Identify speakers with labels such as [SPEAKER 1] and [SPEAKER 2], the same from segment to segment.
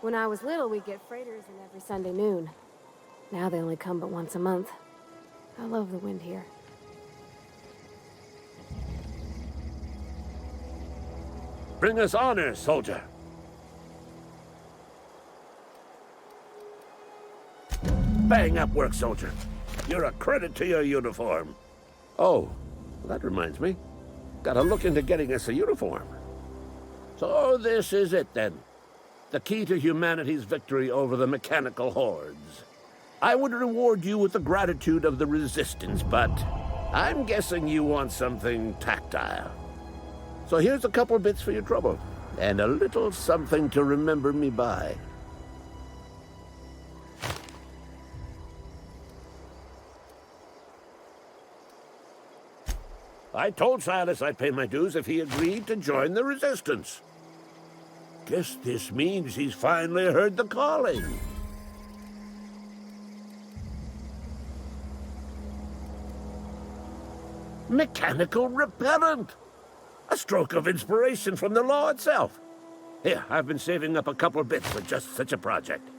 [SPEAKER 1] When I was little, we'd get freighters in every Sunday noon. Now they only come but once a month. I love the wind here.
[SPEAKER 2] Bring us honor, soldier. Bang up work, soldier. You're a credit to your uniform. Oh, that reminds me. Gotta look into getting us a uniform. So this is it, then. The key to humanity's victory over the mechanical hordes. I would reward you with the gratitude of the Resistance, but I'm guessing you want something tactile. So here's a couple bits for your trouble, and a little something to remember me by. I told Silas I'd pay my dues if he agreed to join the Resistance. Guess this means he's finally heard the calling. Mechanical repellent! A stroke of inspiration from the law itself. Here, I've been saving up a couple bits for just such a project.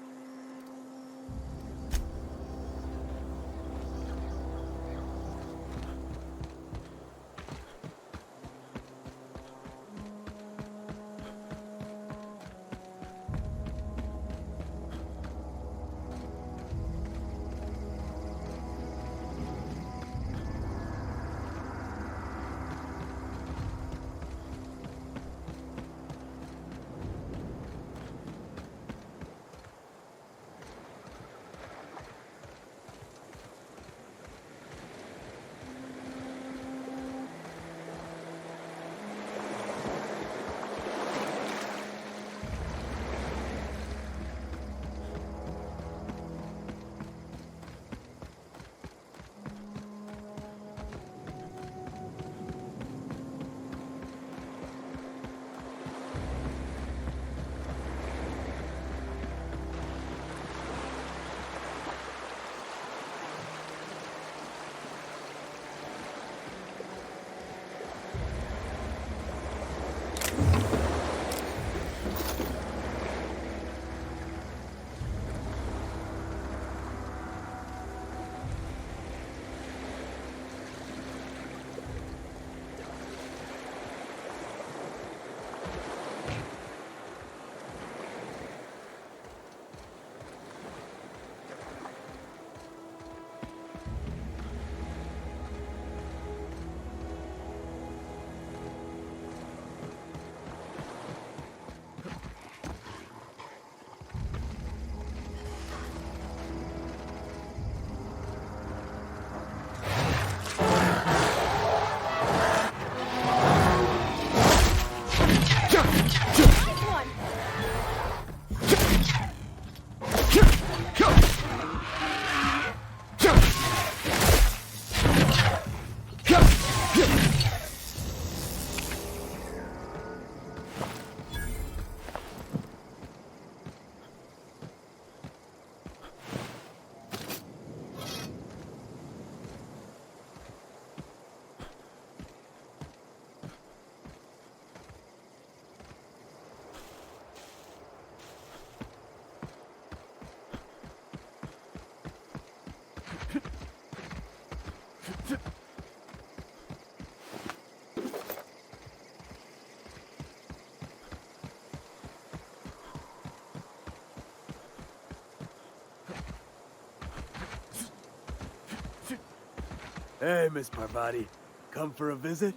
[SPEAKER 3] Hey, Miss Parvati. Come for a visit?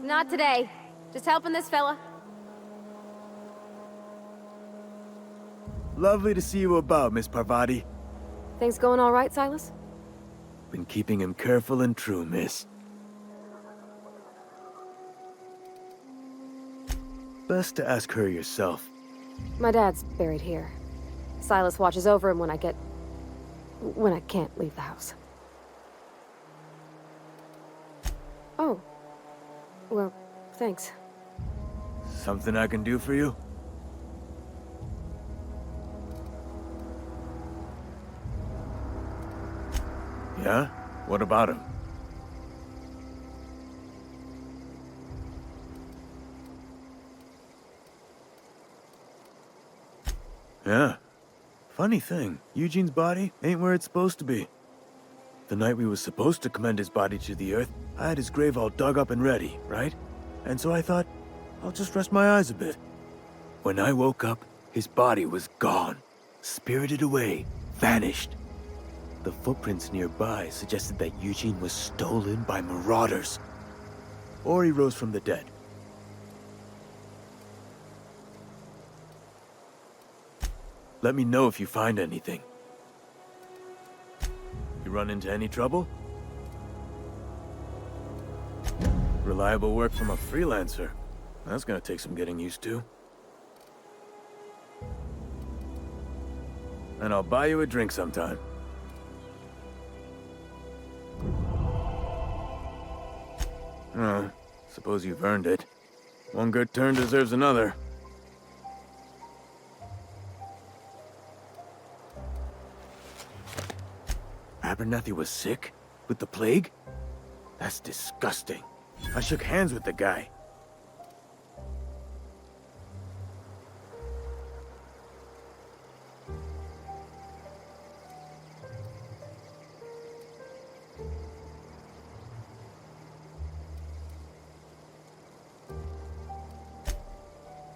[SPEAKER 1] Not today. Just helping this fella.
[SPEAKER 3] Lovely to see you about, Miss Parvati.
[SPEAKER 1] Things going all right, Silas?
[SPEAKER 3] Been keeping him careful and true, miss. Best to ask her yourself.
[SPEAKER 1] My dad's buried here. Silas watches over him when I can't leave the house. Oh. Well, thanks.
[SPEAKER 3] Something I can do for you? Yeah? What about him? Yeah. Funny thing, Eugene's body ain't where it's supposed to be. The night we was supposed to commend his body to the earth, I had his grave all dug up and ready, right? And so I thought, I'll just rest my eyes a bit. When I woke up, his body was gone. Spirited away, vanished. The footprints nearby suggested that Eugene was stolen by marauders. Or he rose from the dead. Let me know if you find anything. You run into any trouble? Reliable work from a freelancer. That's gonna take some getting used to. And I'll buy you a drink sometime. Oh, suppose you've earned it. One good turn deserves another. Abernathy was sick? With the plague? That's disgusting. I shook hands with the guy.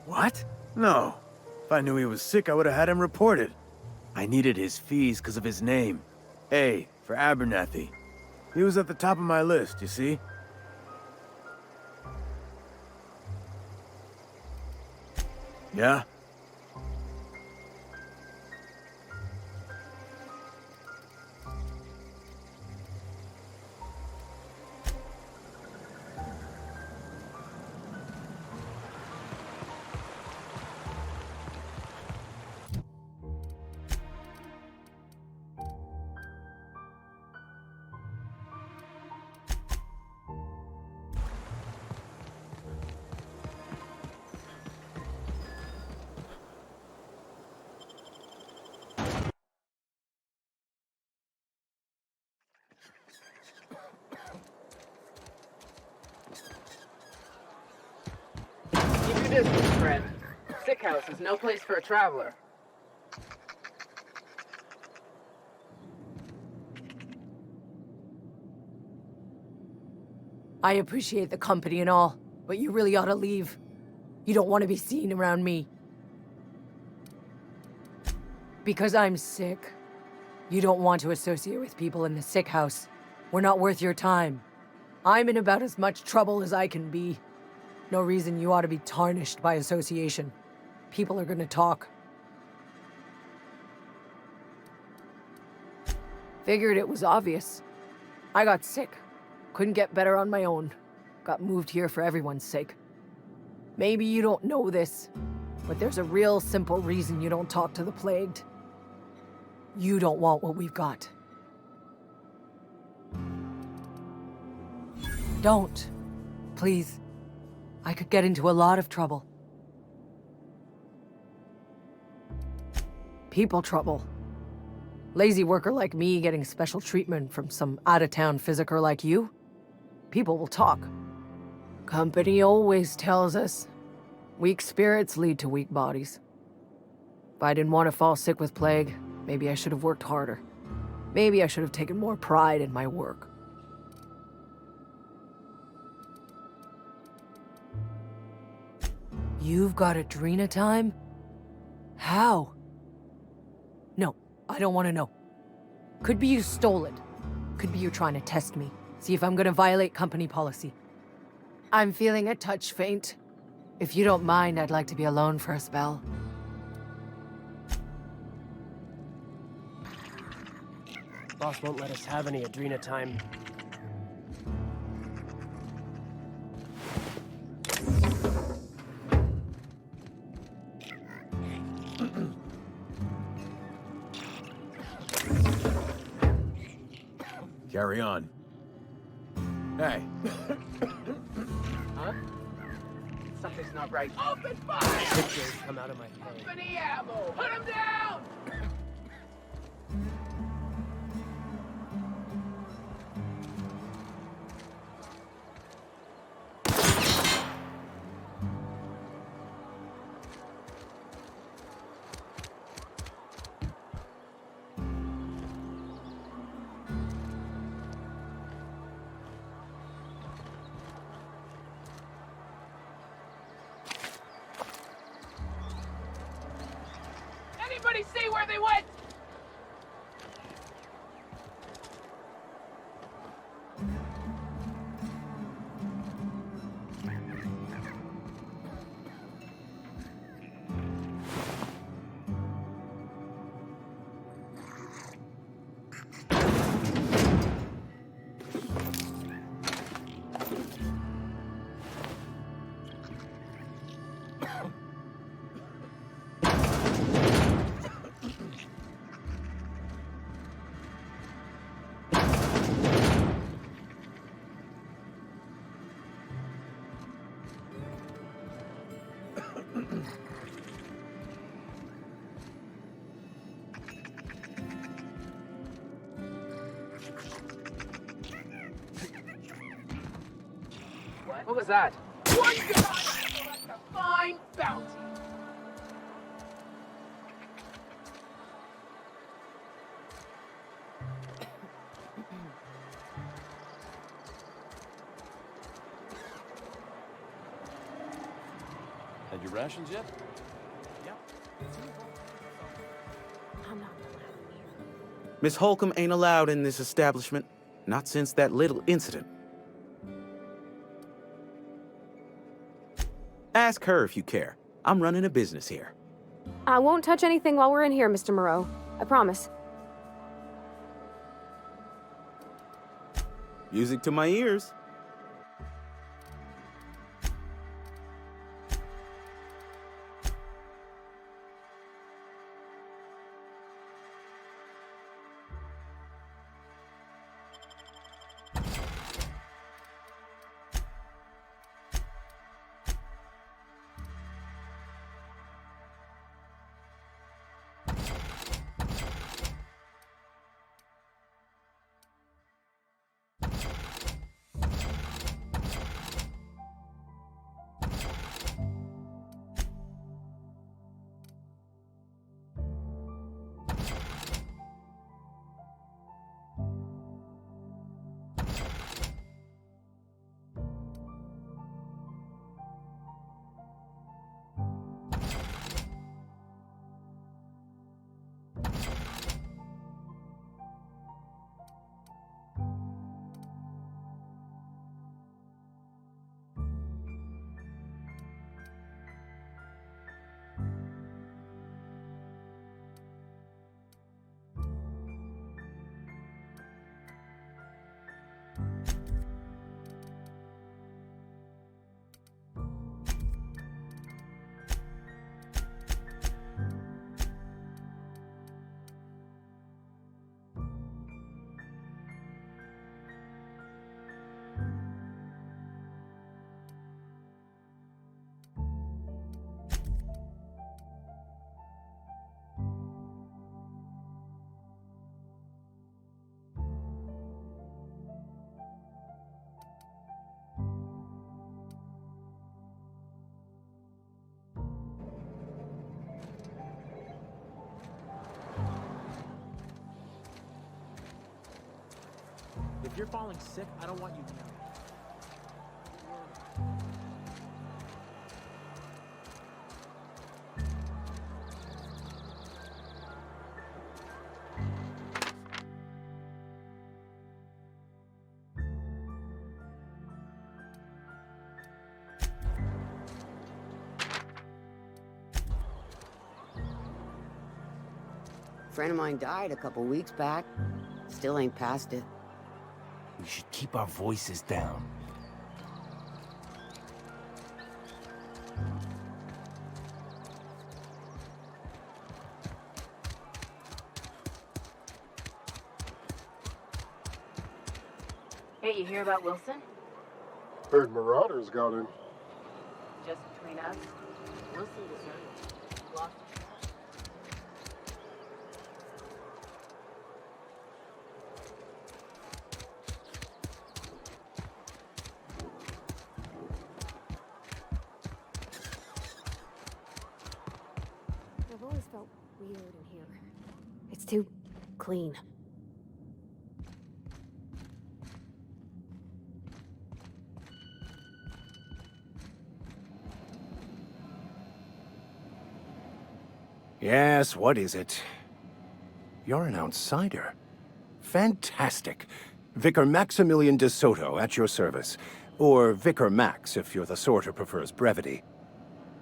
[SPEAKER 3] What? No. If I knew he was sick, I would have had him reported. I needed his fees because of his name. A, for Abernathy. He was at the top of my list, you see? Yeah?
[SPEAKER 4] Keep your distance, friend. Sick house is no place for a traveler.
[SPEAKER 5] I appreciate the company and all, but you really ought to leave. You don't want to be seen around me. Because I'm sick. You don't want to associate with people in the sick house. We're not worth your time. I'm in about as much trouble as I can be. No reason you ought to be tarnished by association. People are gonna talk. Figured it was obvious. I got sick. Couldn't get better on my own. Got moved here for everyone's sake. Maybe you don't know this, but there's a real simple reason you don't talk to the plagued. You don't want what we've got. Don't. Please. I could get into a lot of trouble. People trouble. Lazy worker like me getting special treatment from some out-of-town physiker like you? People will talk. Company always tells us, weak spirits lead to weak bodies. If I didn't want to fall sick with plague, maybe I should have worked harder. Maybe I should have taken more pride in my work. You've got Adrena time? How? No, I don't want to know. Could be you stole it. Could be you're trying to test me. See if I'm gonna violate company policy. I'm feeling a touch faint. If you don't mind, I'd like to be alone for a spell.
[SPEAKER 6] Boss won't let us have any Adrena time.
[SPEAKER 3] Carry on. Hey.
[SPEAKER 4] Huh? Something's not right. Open fire!
[SPEAKER 6] Pictures come out of my head.
[SPEAKER 4] Company ammo! Put him down! anybody see where they went? What was that? One guy! That's a fine bounty!
[SPEAKER 7] Had your rations yet?
[SPEAKER 1] I'm not allowed in here.
[SPEAKER 8] Miss Holcomb ain't allowed in this establishment. Not since that little incident. Ask her if you care. I'm running a business here.
[SPEAKER 1] I won't touch anything while we're in here, Mr. Moreau. I promise.
[SPEAKER 8] Music to my ears.
[SPEAKER 6] If you're falling sick, I don't want you to know.
[SPEAKER 9] Friend of mine died a couple weeks back. Still ain't past it.
[SPEAKER 7] We should keep our voices down.
[SPEAKER 4] Hey, you hear about Wilson?
[SPEAKER 10] Heard Marauders got in.
[SPEAKER 4] Just between us, Wilson deserted. Lost the track.
[SPEAKER 1] I've always felt weird in here. It's too clean.
[SPEAKER 11] Yes, what is it? You're an outsider. Fantastic. Vicar Maximilian de Soto at your service. Or Vicar Max, if you're the sort who prefers brevity.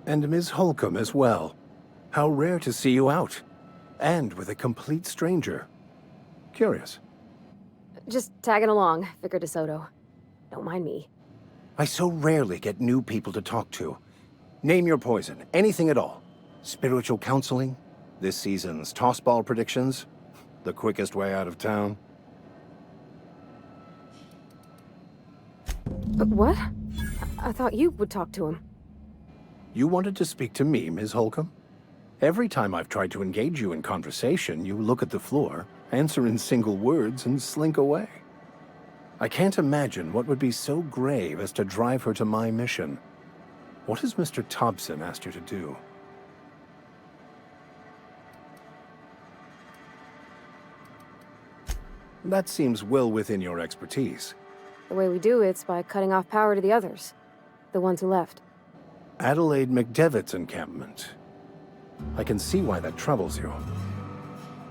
[SPEAKER 11] And Ms. Holcomb as well. How rare to see you out. And with a complete stranger. Curious.
[SPEAKER 1] Just tagging along, Vicar DeSoto. Don't mind me.
[SPEAKER 11] I so rarely get new people to talk to. Name your poison, anything at all. Spiritual counseling? This season's tossball predictions? The quickest way out of town?
[SPEAKER 1] What? I thought you would talk to him.
[SPEAKER 11] You wanted to speak to me, Ms. Holcomb? Every time I've tried to engage you in conversation, you look at the floor, answer in single words, and slink away. I can't imagine what would be so grave as to drive her to my mission. What has Mr. Thompson asked you to do? That seems well within your expertise.
[SPEAKER 1] The way we do it's by cutting off power to the others. The ones who left.
[SPEAKER 11] Adelaide McDevitt's encampment. I can see why that troubles you.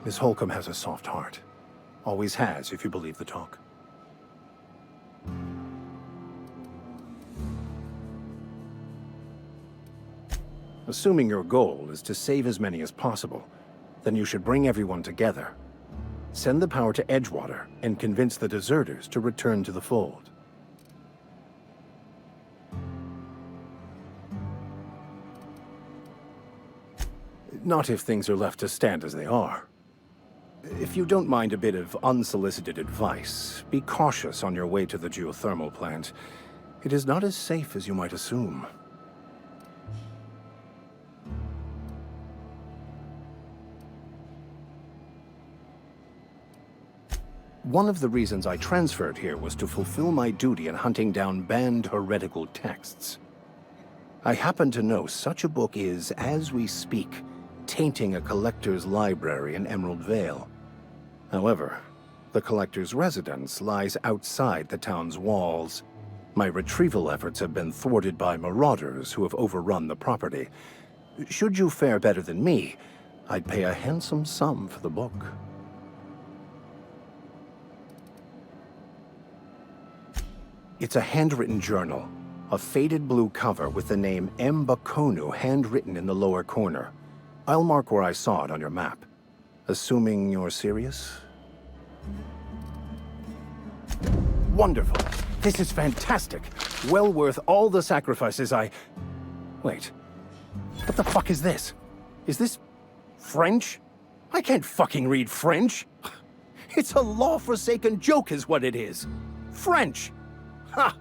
[SPEAKER 11] Miss Holcomb has a soft heart. Always has, if you believe the talk. Assuming your goal is to save as many as possible, then you should bring everyone together. Send the power to Edgewater and convince the deserters to return to the fold. Not if things are left to stand as they are. If you don't mind a bit of unsolicited advice, be cautious on your way to the geothermal plant. It is not as safe as you might assume. One of the reasons I transferred here was to fulfill my duty in hunting down banned heretical texts. I happen to know such a book is, as we speak, tainting a collector's library in Emerald Vale. However, the collector's residence lies outside the town's walls. My retrieval efforts have been thwarted by marauders who have overrun the property. Should you fare better than me, I'd pay a handsome sum for the book. It's a handwritten journal, a faded blue cover with the name M. Bakonu handwritten in the lower corner. I'll mark where I saw it on your map. Assuming you're serious? Wonderful. This is fantastic. Well worth all the sacrifices Wait. What the fuck is this? Is this French? I can't fucking read French. It's a law-forsaken joke is what it is. French. Ha!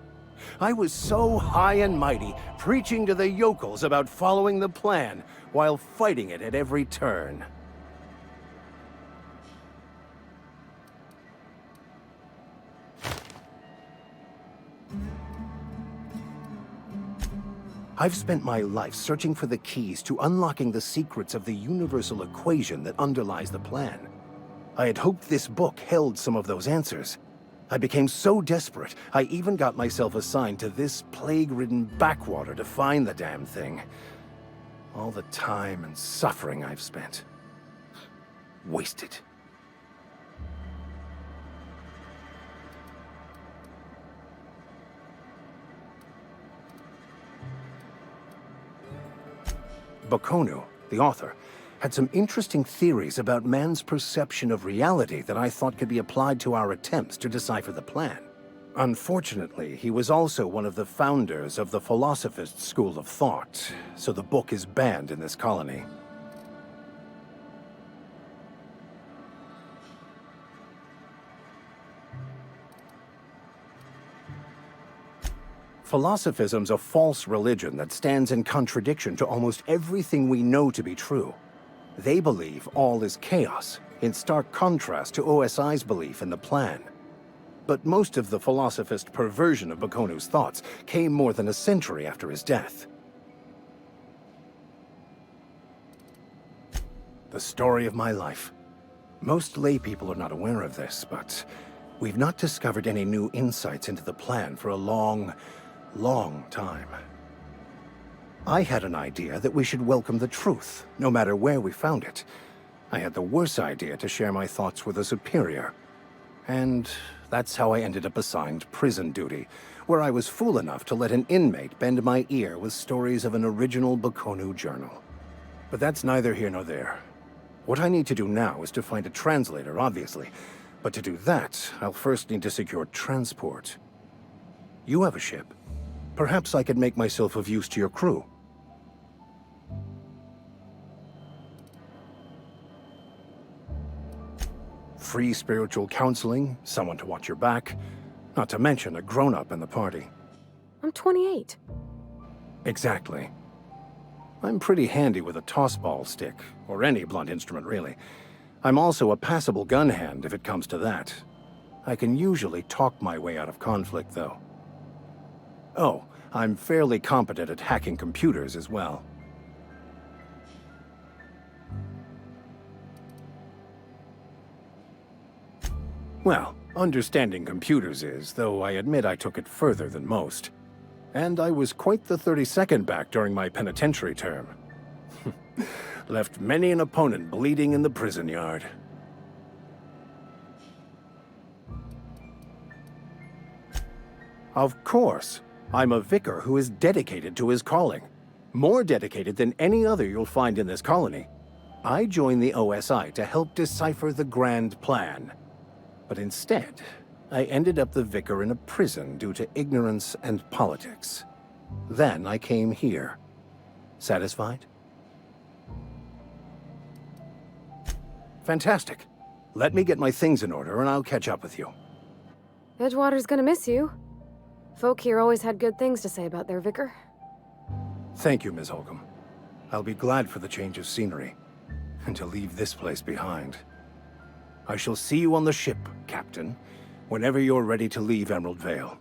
[SPEAKER 11] I was so high and mighty, preaching to the yokels about following the plan, while fighting it at every turn. I've spent my life searching for the keys to unlocking the secrets of the universal equation that underlies the plan. I had hoped this book held some of those answers. I became so desperate, I even got myself assigned to this plague-ridden backwater to find the damn thing. All the time and suffering I've spent. Wasted. Bakonu, the author, had some interesting theories about man's perception of reality that I thought could be applied to our attempts to decipher the plan. Unfortunately, he was also one of the founders of the Philosophist school of thought, so the book is banned in this colony. Philosophism's a false religion that stands in contradiction to almost everything we know to be true. They believe all is chaos, in stark contrast to OSI's belief in the plan. But most of the philosophist perversion of Bakonu's thoughts came more than a century after his death. The story of my life. Most lay people are not aware of this, but we've not discovered any new insights into the plan for a long time. I had an idea that we should welcome the truth, no matter where we found it. I had the worse idea to share my thoughts with a superior. And that's how I ended up assigned prison duty, where I was fool enough to let an inmate bend my ear with stories of an original Baconu journal. But that's neither here nor there. What I need to do now is to find a translator, obviously. But to do that, I'll first need to secure transport. You have a ship. Perhaps I could make myself of use to your crew. Free spiritual counseling, someone to watch your back, not to mention a grown-up in the party.
[SPEAKER 1] I'm 28.
[SPEAKER 11] Exactly. I'm pretty handy with a tossball stick, or any blunt instrument, really. I'm also a passable gun hand if it comes to that. I can usually talk my way out of conflict, though. Oh, I'm fairly competent at hacking computers as well. Well, understanding computers is, though I admit I took it further than most. And I was quite the 32nd back during my penitentiary term. Left many an opponent bleeding in the prison yard. Of course. I'm a vicar who is dedicated to his calling. More dedicated than any other you'll find in this colony. I joined the OSI to help decipher the grand plan. But instead, I ended up the vicar in a prison due to ignorance and politics. Then I came here. Satisfied? Fantastic. Let me get my things in order and I'll catch up with you.
[SPEAKER 1] Edgewater's gonna miss you. Folk here always had good things to say about their vicar.
[SPEAKER 11] Thank you, Ms. Holcomb. I'll be glad for the change of scenery, and to leave this place behind. I shall see you on the ship, Captain, whenever you're ready to leave Emerald Vale.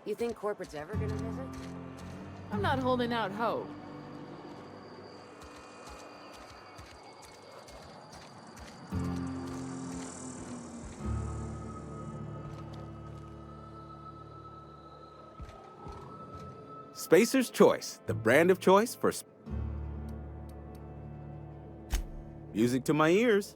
[SPEAKER 9] You think corporate's ever gonna visit?
[SPEAKER 4] I'm not holding out hope.
[SPEAKER 8] Spacer's Choice, the brand of choice for music to my ears.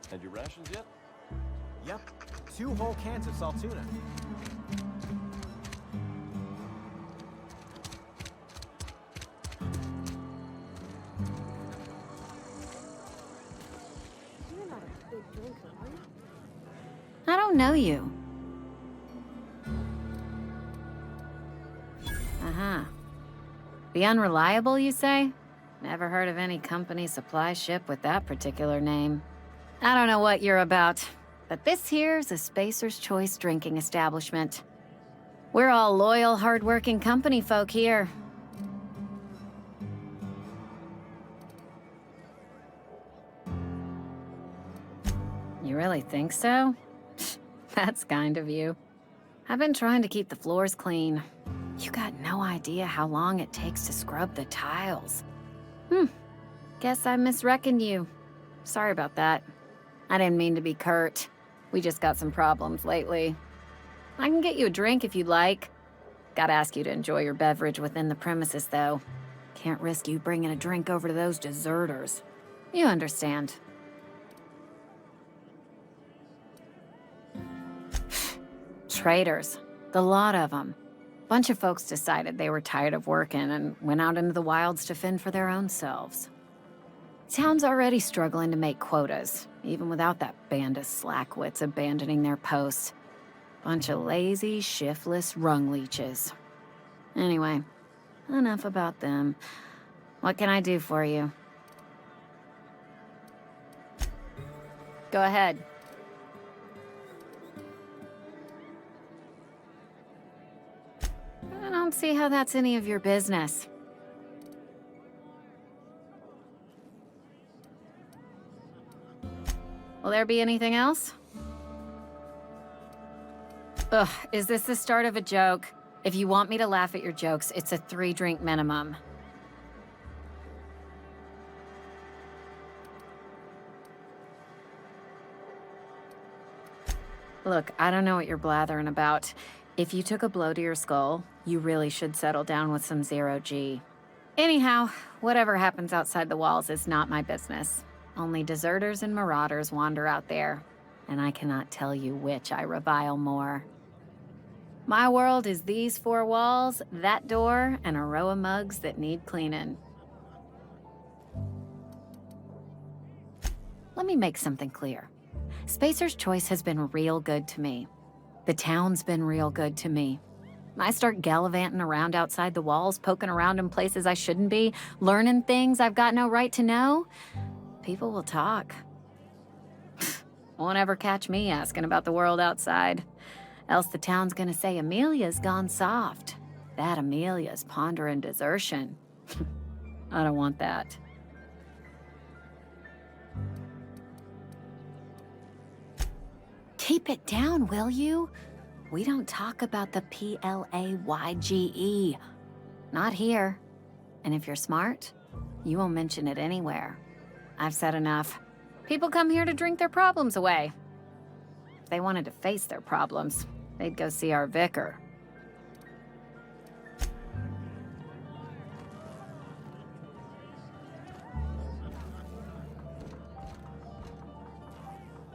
[SPEAKER 7] Had your rations yet?
[SPEAKER 6] Yep. 2 whole cans of salt tuna.
[SPEAKER 1] You're not a big drinker, are you?
[SPEAKER 12] I don't know you. Uh-huh. The Unreliable, you say? Never heard of any company supply ship with that particular name. I don't know what you're about, but this here's a Spacer's Choice drinking establishment. We're all loyal, hard-working company folk here. You really think so? That's kind of you. I've been trying to keep the floors clean. You got no idea how long it takes to scrub the tiles. Guess I misreckoned you. Sorry about that. I didn't mean to be curt. We just got some problems lately. I can get you a drink if you'd like. Gotta ask you to enjoy your beverage within the premises, though. Can't risk you bringing a drink over to those deserters. You understand. Traitors. The lot of them. Bunch of folks decided they were tired of working and went out into the wilds to fend for their own selves. Town's already struggling to make quotas, even without that band of slackwits abandoning their posts. Bunch of lazy, shiftless rung leeches. Anyway, enough about them. What can I do for you? Go ahead. I don't see how that's any of your business. Will there be anything else? Ugh, is this the start of a joke? If you want me to laugh at your jokes, it's a 3-drink minimum. Look, I don't know what you're blathering about. If you took a blow to your skull, you really should settle down with some 0G. Anyhow, whatever happens outside the walls is not my business. Only deserters and marauders wander out there, and I cannot tell you which I revile more. My world is these 4 walls, that door, and a row of mugs that need cleaning. Let me make something clear. Spacer's Choice has been real good to me. The town's been real good to me. I start gallivanting around outside the walls, poking around in places I shouldn't be, learning things I've got no right to know. People will talk. Won't ever catch me asking about the world outside. Else the town's gonna say Amelia's gone soft. That Amelia's pondering desertion. I don't want that. Keep it down, will you? We don't talk about the PLAYGE. Not here. And if you're smart, you won't mention it anywhere. I've said enough. People come here to drink their problems away. If they wanted to face their problems, they'd go see our vicar.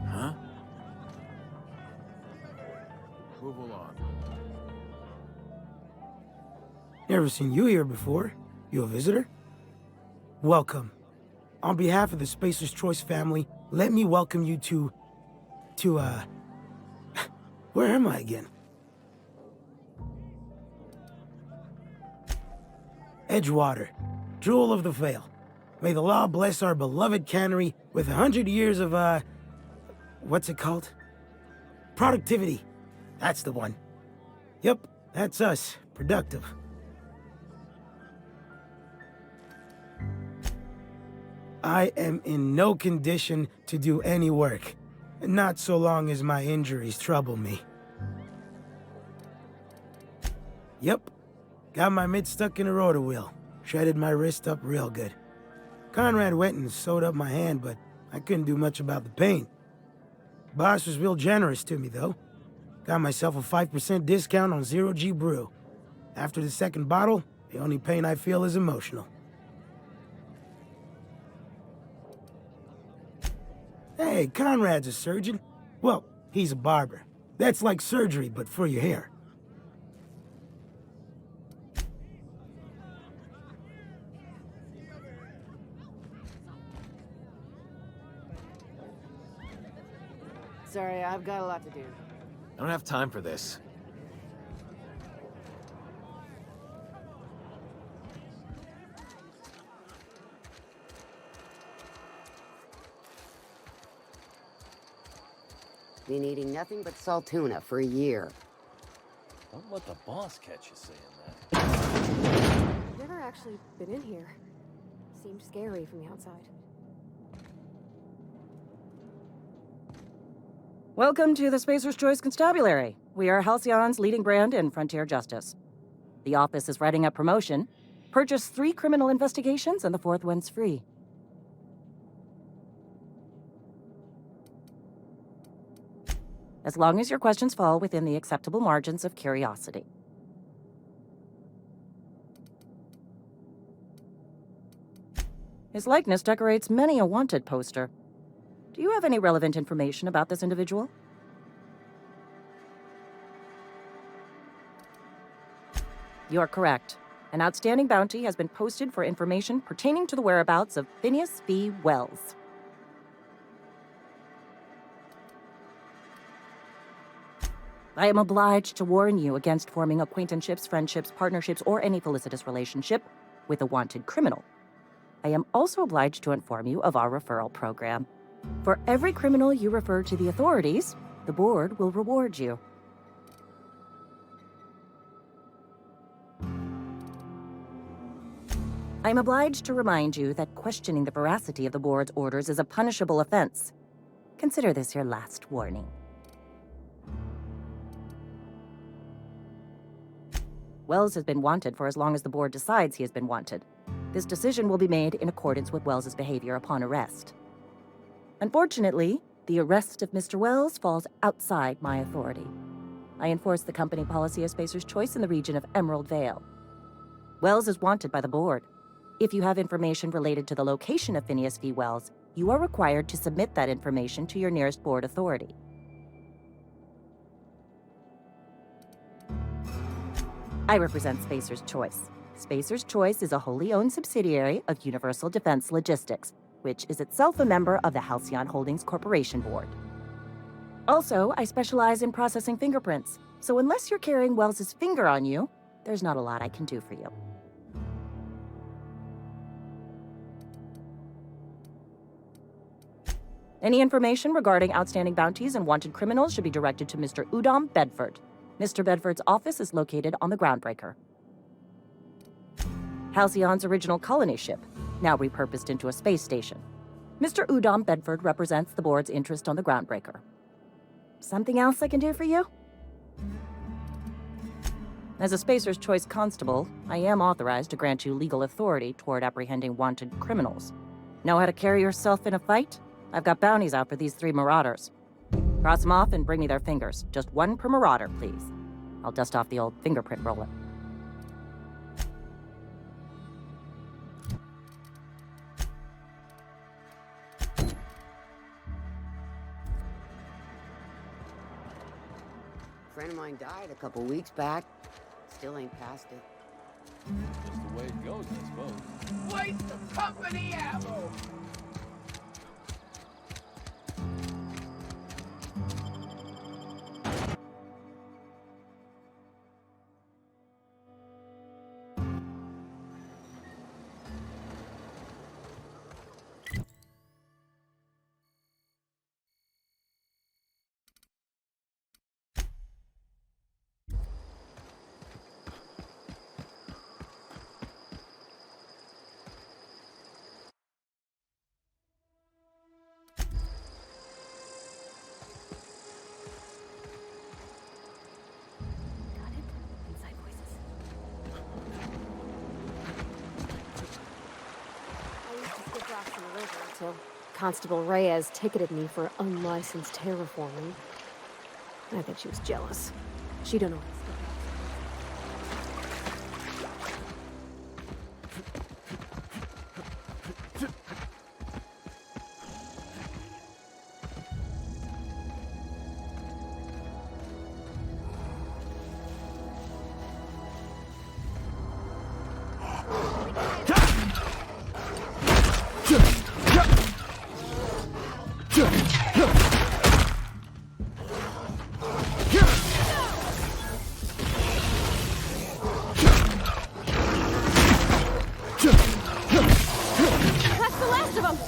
[SPEAKER 3] Huh? Move along.
[SPEAKER 13] Never seen you here before. You a visitor? Welcome. On behalf of the Spacer's Choice family, let me welcome you to, where am I again? Edgewater, Jewel of the Vale. May the law bless our beloved cannery with 100 years of, what's it called? Productivity. That's the one. Yep, that's us. Productive. I am in no condition to do any work. Not so long as my injuries trouble me. Yep. Got my mid stuck in a rotor wheel. Shredded my wrist up real good. Conrad went and sewed up my hand, but I couldn't do much about the pain. Boss was real generous to me, though. Got myself a 5% discount on Zero G Brew. After the second bottle, the only pain I feel is emotional. Hey, Conrad's a surgeon. Well, he's a barber. That's like surgery, but for your hair.
[SPEAKER 4] Sorry, I've got a lot to do.
[SPEAKER 7] I don't have time for this.
[SPEAKER 9] Been eating nothing but salt tuna for a year.
[SPEAKER 7] Don't let the boss catch you saying that.
[SPEAKER 1] Never actually been in here. Seemed scary from the outside.
[SPEAKER 14] Welcome to the Spacer's Choice Constabulary. We are Halcyon's leading brand in frontier justice. The office is writing up promotion. Purchase 3 criminal investigations and the 4th one's free. As long as your questions fall within the acceptable margins of curiosity. His likeness decorates many a wanted poster. Do you have any relevant information about this individual? You are correct. An outstanding bounty has been posted for information pertaining to the whereabouts of Phineas V. Wells. I am obliged to warn you against forming acquaintanceships, friendships, partnerships, or any felicitous relationship with a wanted criminal. I am also obliged to inform you of our referral program. For every criminal you refer to the authorities, the board will reward you. I am obliged to remind you that questioning the veracity of the board's orders is a punishable offense. Consider this your last warning. Wells has been wanted for as long as the board decides he has been wanted. This decision will be made in accordance with Wells's behavior upon arrest. Unfortunately, the arrest of Mr. Wells falls outside my authority. I enforce the company policy of Spacer's Choice in the region of Emerald Vale. Wells is wanted by the board. If you have information related to the location of Phineas V. Wells, you are required to submit that information to your nearest board authority. I represent Spacer's Choice. Spacer's Choice is a wholly owned subsidiary of Universal Defense Logistics, which is itself a member of the Halcyon Holdings Corporation Board. Also, I specialize in processing fingerprints, so unless you're carrying Wells's finger on you, there's not a lot I can do for you. Any information regarding outstanding bounties and wanted criminals should be directed to Mr. Udom Bedford. Mr. Bedford's office is located on the Groundbreaker. Halcyon's original colony ship, now repurposed into a space station. Mr. Udom Bedford represents the board's interest on the Groundbreaker. Something else I can do for you? As a Spacer's Choice constable, I am authorized to grant you legal authority toward apprehending wanted criminals. Know how to carry yourself in a fight? I've got bounties out for these 3 marauders. Cross them off and bring me their fingers. Just 1 per marauder, please. I'll dust off the old fingerprint roller.
[SPEAKER 9] A friend of mine died a couple weeks back. Still ain't past it.
[SPEAKER 7] goes, I suppose.
[SPEAKER 4] Waste of company ammo!
[SPEAKER 1] Until Constable Reyes ticketed me for unlicensed terraforming. I think she was jealous. She don't know how to stop.
[SPEAKER 15] That's the last of them!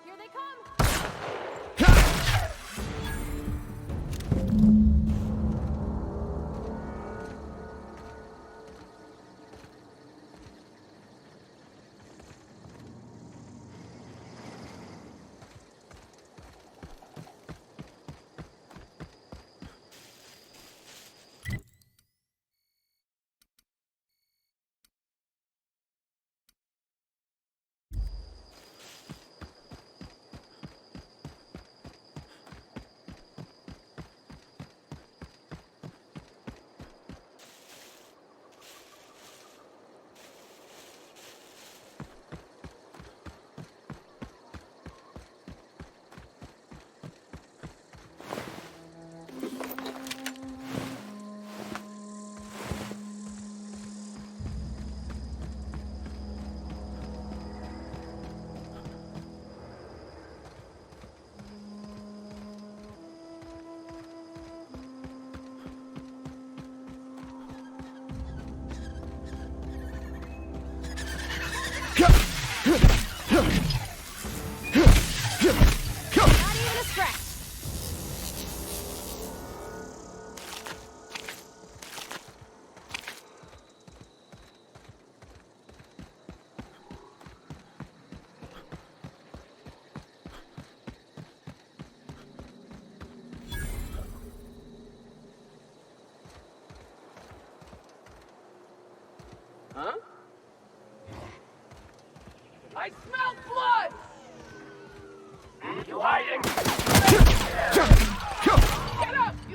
[SPEAKER 15] Here they come! Not even a scratch!
[SPEAKER 4] Huh? I smell blood! You hiding? Get up! You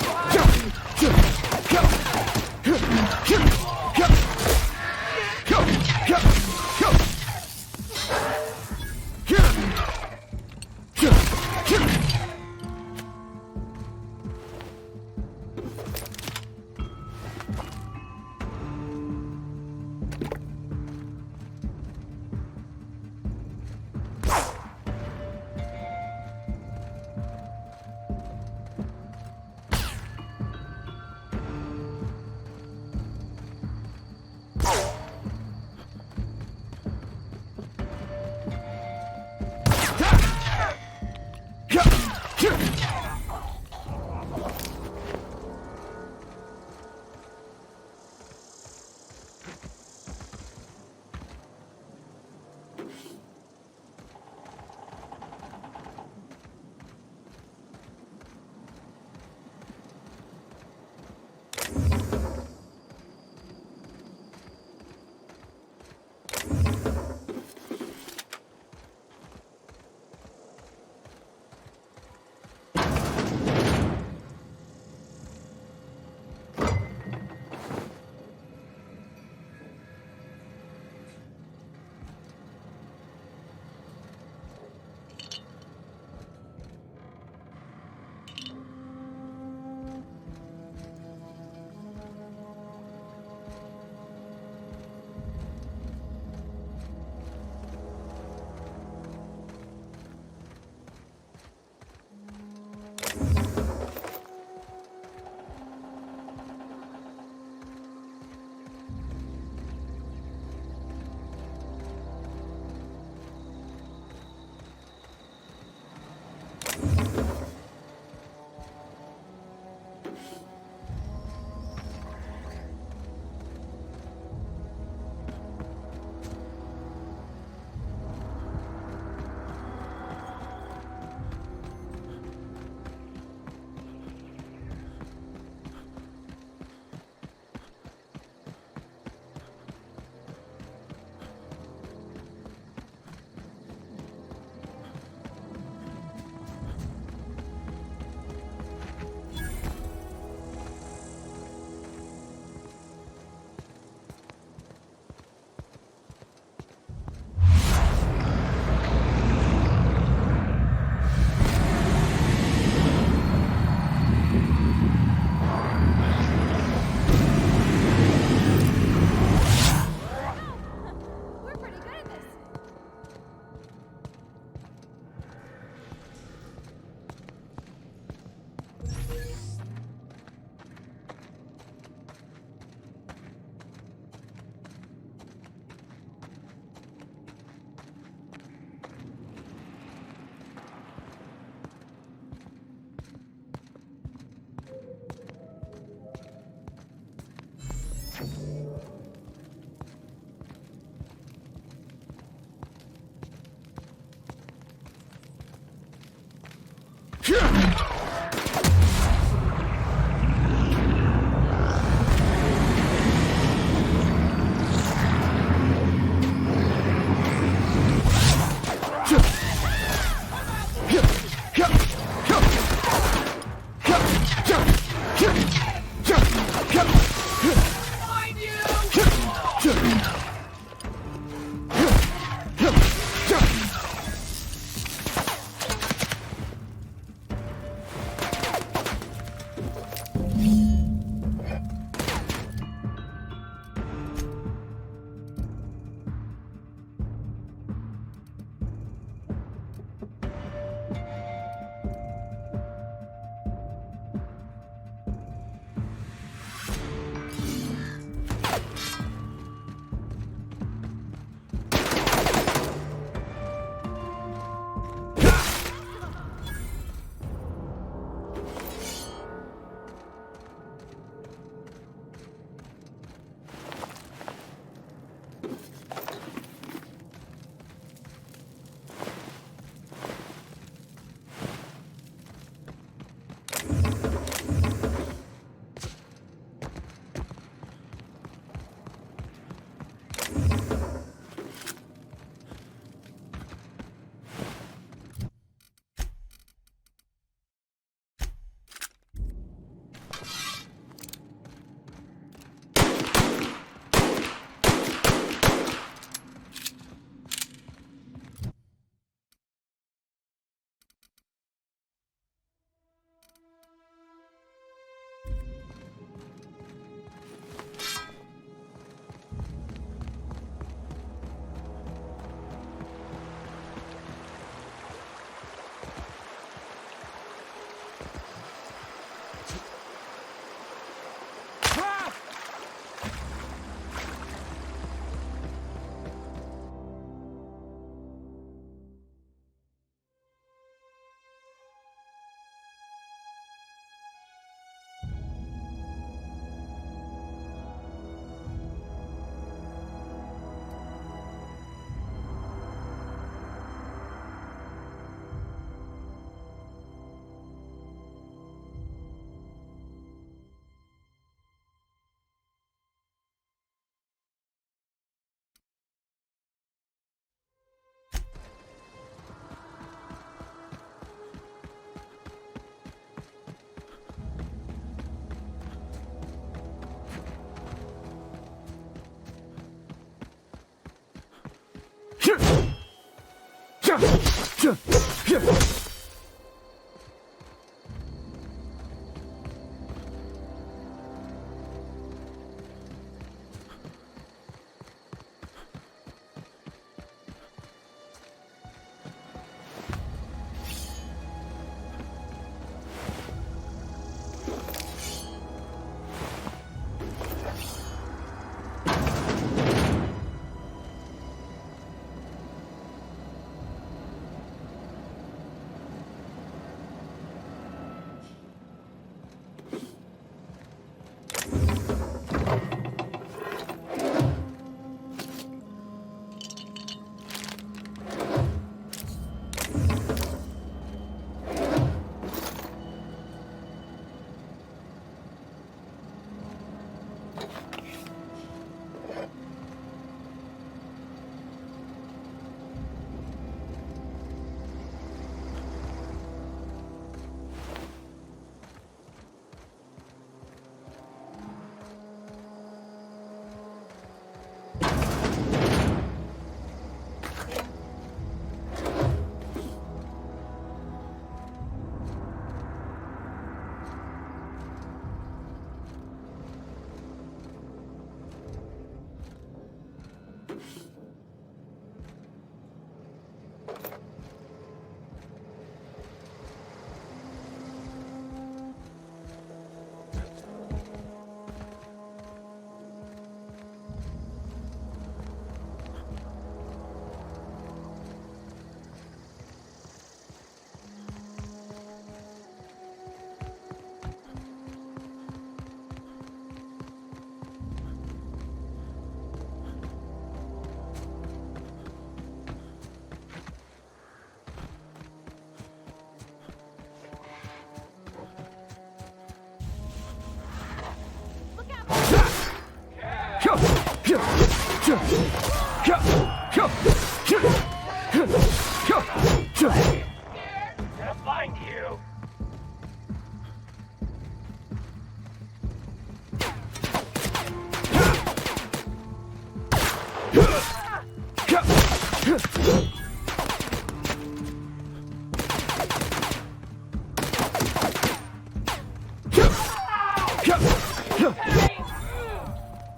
[SPEAKER 6] Gonna find you.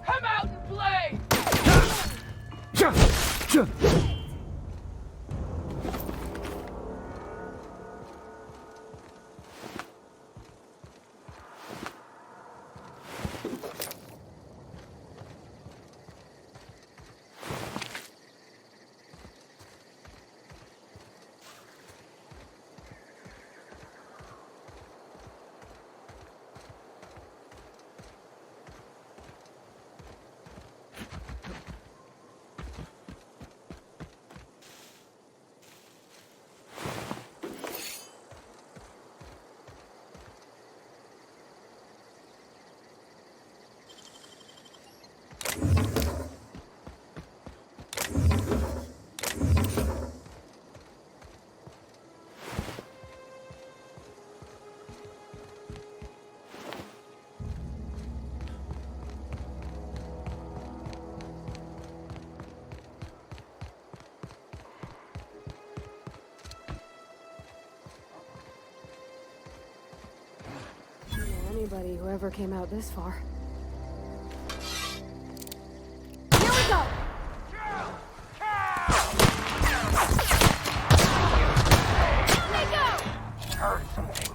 [SPEAKER 6] Come out and play!
[SPEAKER 1] Anybody who ever came out this far. Here we go!
[SPEAKER 6] Heard something.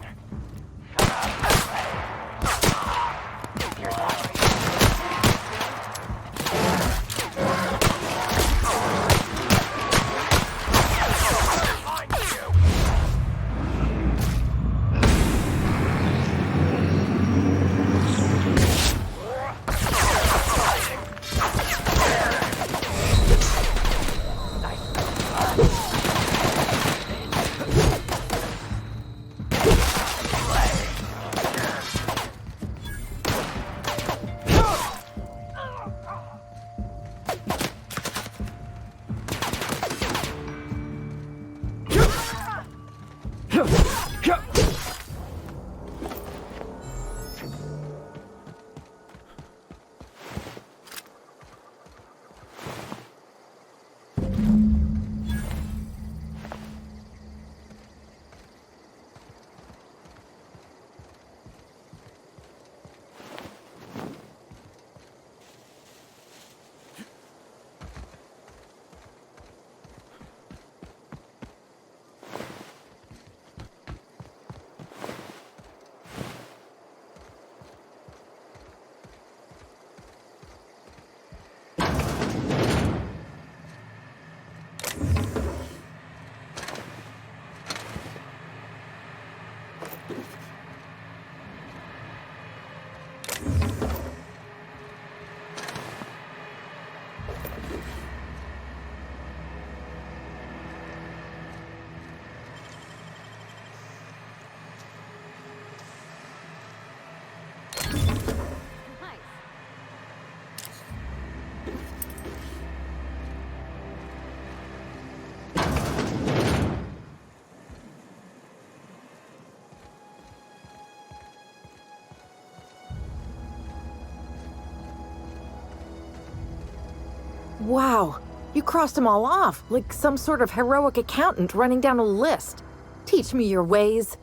[SPEAKER 5] Wow, you crossed them all off, like some sort of heroic accountant running down a list. Teach me your ways.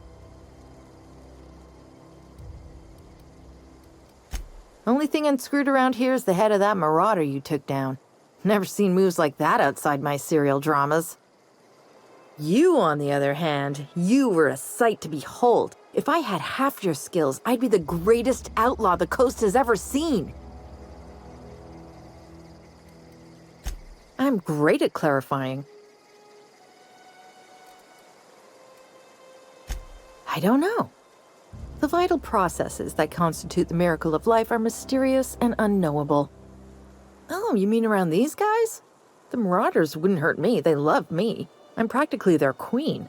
[SPEAKER 5] Only thing unscrewed around here is the head of that marauder you took down. Never seen moves like that outside my serial dramas. You, on the other hand, you were a sight to behold. If I had half your skills, I'd be the greatest outlaw the coast has ever seen. I'm great at clarifying. I don't know. The vital processes that constitute the miracle of life are mysterious and unknowable. Oh, you mean around these guys? The Marauders wouldn't hurt me. They love me. I'm practically their queen.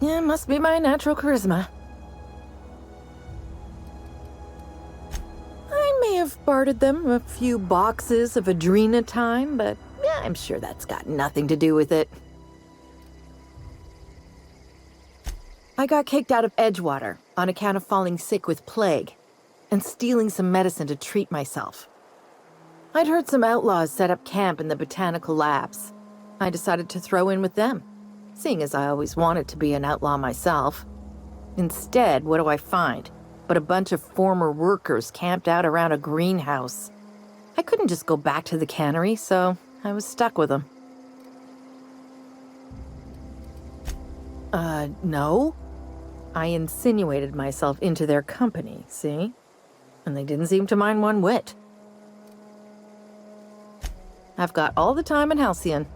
[SPEAKER 5] Yeah, must be my natural charisma. I may have bartered them a few boxes of Adrena time, but yeah, I'm sure that's got nothing to do with it. I got kicked out of Edgewater on account of falling sick with plague and stealing some medicine to treat myself. I'd heard some outlaws set up camp in the botanical labs. I decided to throw in with them, seeing as I always wanted to be an outlaw myself. Instead, what do I find but a bunch of former workers camped out around a greenhouse? I couldn't just go back to the cannery, so I was stuck with them. No. I insinuated myself into their company, see? And they didn't seem to mind one whit. I've got all the time in Halcyon.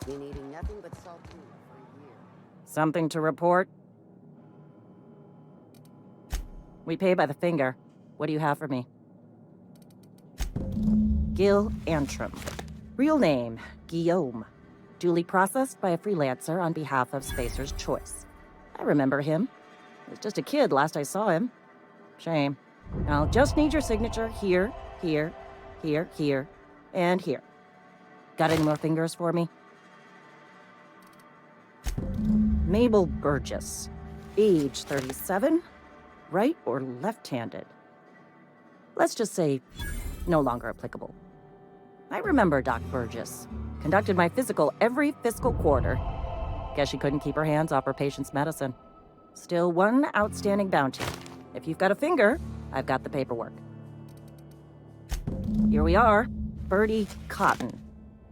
[SPEAKER 9] Been eating nothing but salt tuna for a year.
[SPEAKER 14] Something to report? We pay by the finger. What do you have for me? Gil Antrim. Real name, Guillaume. Duly processed by a freelancer on behalf of Spacer's Choice. I remember him. He was just a kid last I saw him. Shame. I'll just need your signature here, here, here, here, and here. Got any more fingers for me? Mabel Burgess. Age 37. Right or left-handed? Let's just say no longer applicable. I remember Doc Burgess. Conducted my physical every fiscal quarter. Guess she couldn't keep her hands off her patient's medicine. Still one outstanding bounty. If you've got a finger, I've got the paperwork. Here we are. Bertie Cotton.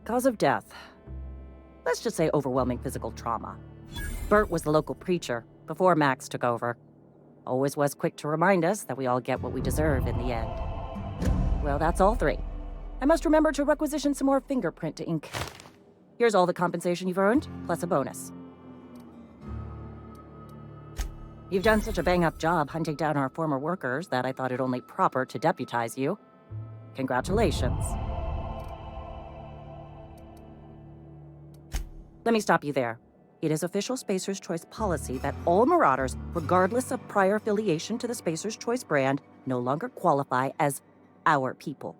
[SPEAKER 14] Cause of death. Let's just say overwhelming physical trauma. Bert was the local preacher before Max took over. Always was quick to remind us that we all get what we deserve in the end. Well, that's all three. I must remember to requisition some more fingerprint to ink. Here's all the compensation you've earned, plus a bonus. You've done such a bang-up job hunting down our former workers that I thought it only proper to deputize you. Congratulations. Let me stop you there. It is official Spacer's Choice policy that all Marauders, regardless of prior affiliation to the Spacer's Choice brand, no longer qualify as our people.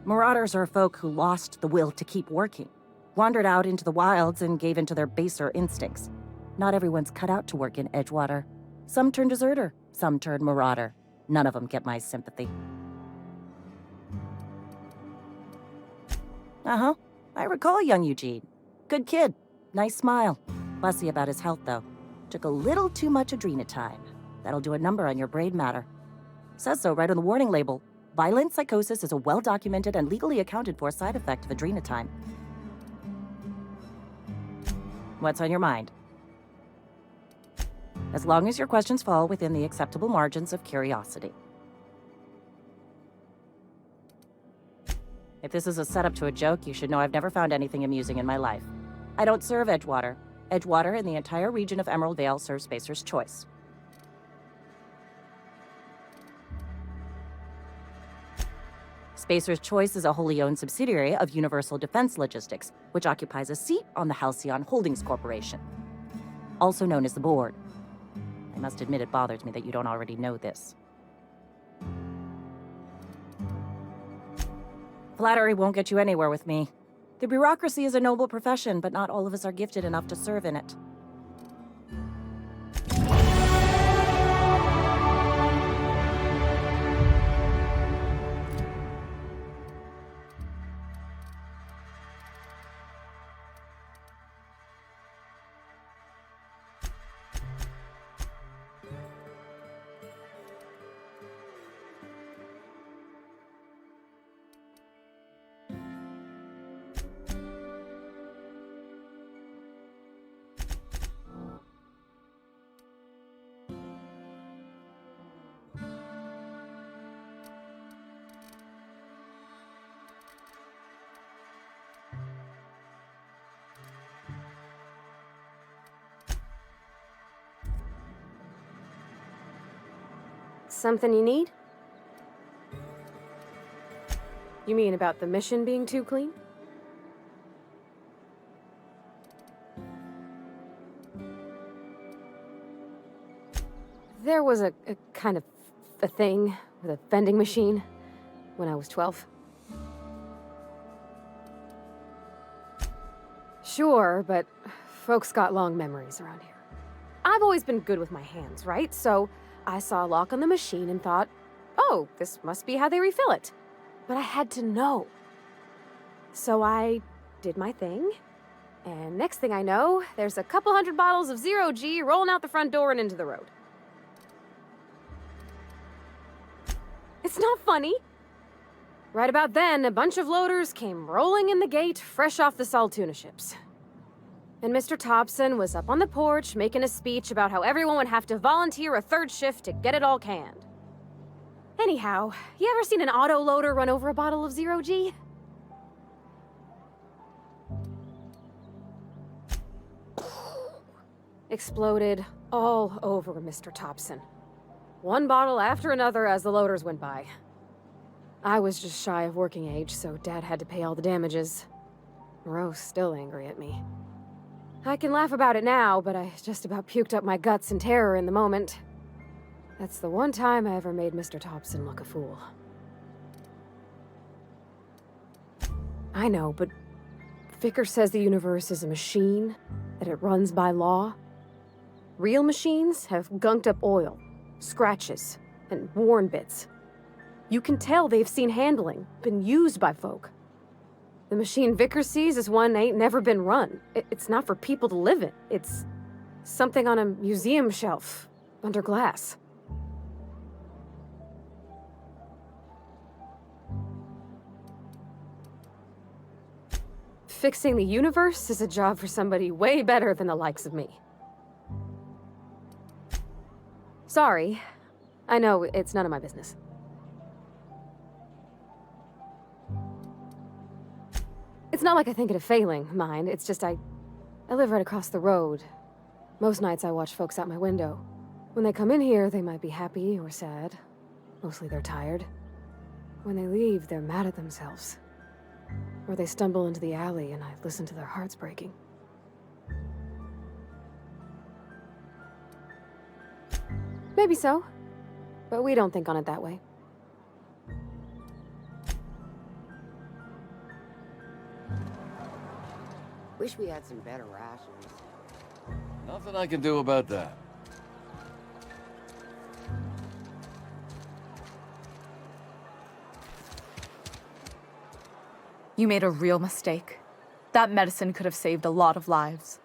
[SPEAKER 14] Marauders are folk who lost the will to keep working, wandered out into the wilds and gave into their baser instincts. Not everyone's cut out to work in Edgewater. Some turn deserter, some turn marauder. None of them get my sympathy. Uh-huh. I recall young Eugene. Good kid. Nice smile. Fussy about his health, though. Took a little too much adrenatime. That'll do a number on your brain matter. Says so right on the warning label. Violent psychosis is a well-documented and legally accounted for side effect of adrenatime. What's on your mind? As long as your questions fall within the acceptable margins of curiosity. If this is a setup to a joke, you should know I've never found anything amusing in my life. I don't serve Edgewater. Edgewater and the entire region of Emerald Vale serve Spacer's Choice. Spacer's Choice is a wholly owned subsidiary of Universal Defense Logistics, which occupies a seat on the Halcyon Holdings Corporation, also known as the Board. I must admit it bothers me that you don't already know this. Flattery won't get you anywhere with me. The bureaucracy is a noble profession, but not all of us are gifted enough to serve in it.
[SPEAKER 1] Something you need? You mean about the mission being too clean? There was a kind of a thing with a vending machine when I was 12. Sure, but folks got long memories around here. I've always been good with my hands, right? So I saw a lock on the machine and thought, oh, this must be how they refill it. But I had to know. So I did my thing, and next thing I know, there's a couple hundred bottles of 0G rolling out the front door and into the road. It's not funny. Right about then, a bunch of loaders came rolling in the gate, fresh off the Saltuna ships. And Mr. Thompson was up on the porch making a speech about how everyone would have to volunteer a third shift to get it all canned. Anyhow, you ever seen an autoloader run over a bottle of Zero G? Exploded all over Mr. Thompson. One bottle after another as the loaders went by. I was just shy of working age, so Dad had to pay all the damages. Moreau's still angry at me. I can laugh about it now, but I just about puked up my guts in terror in the moment. That's the one time I ever made Mr. Thompson look a fool. I know, but Vicker says the universe is a machine, that it runs by law. Real machines have gunked up oil, scratches, and worn bits. You can tell they've seen handling, been used by folk. The machine Vicker sees is one ain't never been run. It's not for people to live in. It's something on a museum shelf, under glass. Fixing the universe is a job for somebody way better than the likes of me. Sorry. I know it's none of my business. It's not like I think it a failing, mind. It's just I live right across the road. Most nights I watch folks out my window. When they come in here, they might be happy or sad. Mostly they're tired. When they leave, they're mad at themselves. Or they stumble into the alley and I listen to their hearts breaking. Maybe so, but we don't think on it that way.
[SPEAKER 9] Wish we had some better rations.
[SPEAKER 7] Nothing I can do about that.
[SPEAKER 16] You made a real mistake. That medicine could have saved a lot of lives.